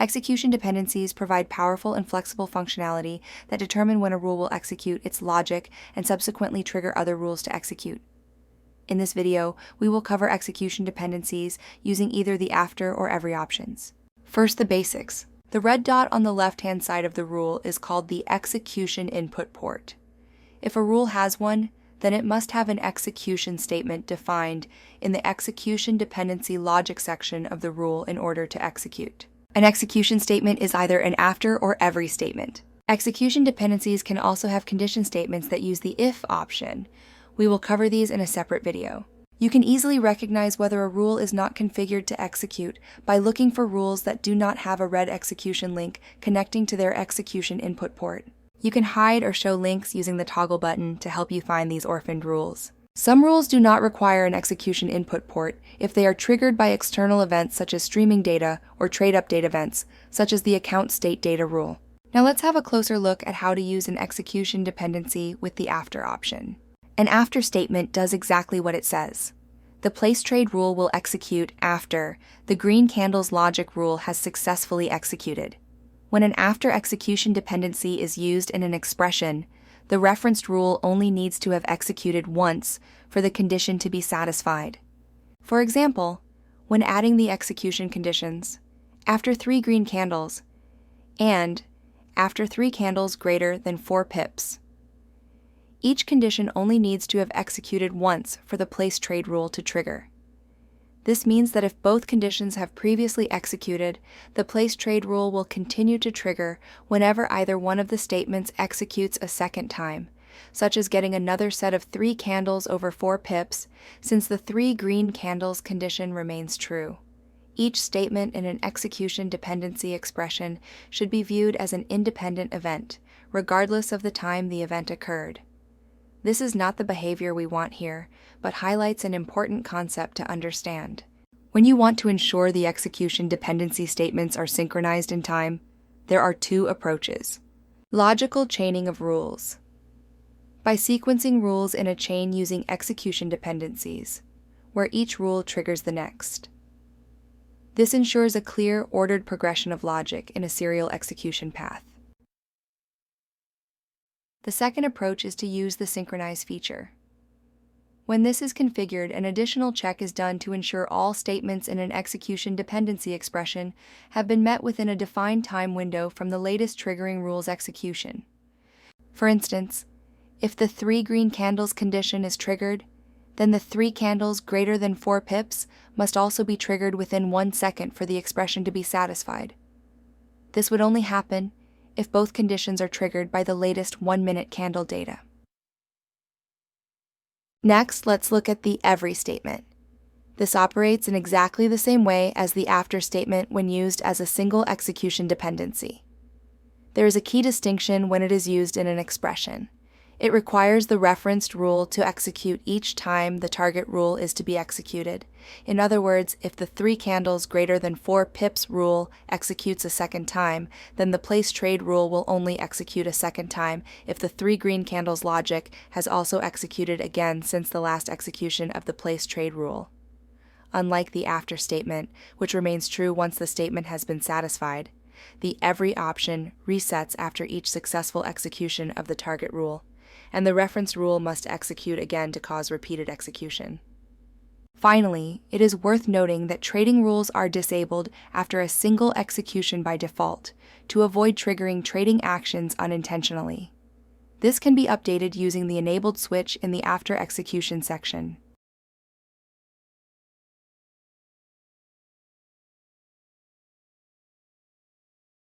Execution dependencies provide powerful and flexible functionality that determine when a rule will execute its logic and subsequently trigger other rules to execute. In this video, we will cover execution dependencies using either the after or every options. First, the basics. The red dot on the left-hand side of the rule is called the execution input port. If a rule has one, then it must have an execution statement defined in the execution dependency logic section of the rule in order to execute. An execution statement is either an after or every statement. Execution dependencies can also have condition statements that use the if option. We will cover these in a separate video. You can easily recognize whether a rule is not configured to execute by looking for rules that do not have a red execution link connecting to their execution input port. You can hide or show links using the toggle button to help you find these orphaned rules. Some rules do not require an execution input port if they are triggered by external events such as streaming data or trade update events, such as the account state data rule. Now let's have a closer look at how to use an execution dependency with the after option. An after statement does exactly what it says. The place trade rule will execute after the green candle's logic rule has successfully executed. When an after execution dependency is used in an expression, the referenced rule only needs to have executed once for the condition to be satisfied. For example, when adding the execution conditions, after 3 green candles, and after 3 candles greater than 4 pips. Each condition only needs to have executed once for the place trade rule to trigger. This means that if both conditions have previously executed, the place trade rule will continue to trigger whenever either one of the statements executes a second time, such as getting another set of 3 candles over 4 pips, since the 3 green candles condition remains true. Each statement in an execution dependency expression should be viewed as an independent event, regardless of the time the event occurred. This is not the behavior we want here, but highlights an important concept to understand. When you want to ensure the execution dependency statements are synchronized in time, there are 2 approaches. Logical chaining of rules. By sequencing rules in a chain using execution dependencies, where each rule triggers the next. This ensures a clear, ordered progression of logic in a serial execution path. The second approach is to use the synchronize feature. When this is configured, an additional check is done to ensure all statements in an execution dependency expression have been met within a defined time window from the latest triggering rule's execution. For instance, if the 3 green candles condition is triggered, then the 3 candles greater than 4 pips must also be triggered within 1 second for the expression to be satisfied. This would only happen if both conditions are triggered by the latest 1-minute candle data. Next, let's look at the every statement. This operates in exactly the same way as the after statement when used as a single execution dependency. There is a key distinction when it is used in an expression. It requires the referenced rule to execute each time the target rule is to be executed. In other words, if the 3 candles greater than 4 pips rule executes a second time, then the place trade rule will only execute a second time if the 3 green candles logic has also executed again since the last execution of the place trade rule. Unlike the after statement, which remains true once the statement has been satisfied, the every option resets after each successful execution of the target rule, and the reference rule must execute again to cause repeated execution. Finally, it is worth noting that trading rules are disabled after a single execution by default to avoid triggering trading actions unintentionally. This can be updated using the enabled switch in the after execution section.